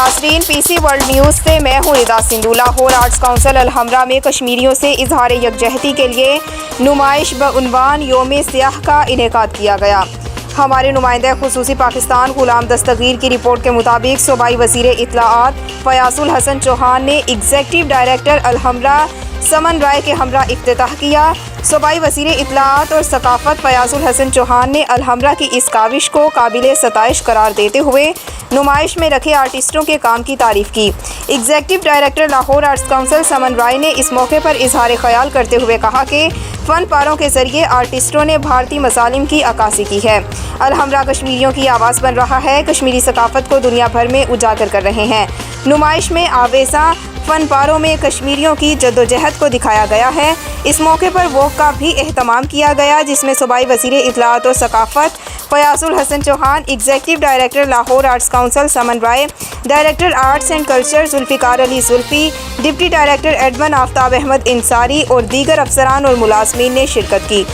ناظرین پی سی world news سے میں ہوں رضا سندھو۔ لاہور آرٹس کونسل الحمرا میں کشمیریوں سے اظہار یکجہتی کے لیے نمائش بعنوان یوم سیاہ کا انعقاد کیا گیا۔ ہمارے نمائندہ خصوصی پاکستان غلام دستگیر کی رپورٹ کے مطابق صوبائی وزیر اطلاعات فیاض الحسن چوہان نے ایگزیکٹو ڈائریکٹر الحمرا سمن رائے کے ہمراہ افتتاح کیا۔ صوبائی وزیر اطلاعات اور ثقافت فیاض الحسن چوہان نے الحمرا کی اس کاوش کو قابل ستائش قرار دیتے ہوئے نمائش میں رکھے آرٹسٹوں کے کام کی تعریف کی۔ Executive director Lahore arts council Saman رائے نے اس موقع پر اظہار خیال کرتے ہوئے کہا کہ فن پاروں کے ذریعے آرٹسٹوں نے بھارتی مظالم کی عکاسی کی ہے۔ الحمرا کشمیریوں کی آواز بن رہا ہے، کشمیری ثقافت کو دنیا بھر میں اجاگر کر رہے ہیں۔ نمائش میں آویزاں فن پاروں میں کشمیریوں کی جدوجہد کو دکھایا گیا ہے۔ اس موقع پر ووک کا بھی اہتمام کیا گیا، جس میں صوبائی وزیر اطلاعات اور ثقافت Fayyaz ul Hassan Chohan, executive director Lahore arts council Saman Rai, director arts and culture Zulfiqar Ali Zulfi, deputy director admin Aftab Ahmed Ansari اور دیگر افسران اور ملازمین نے شرکت کی۔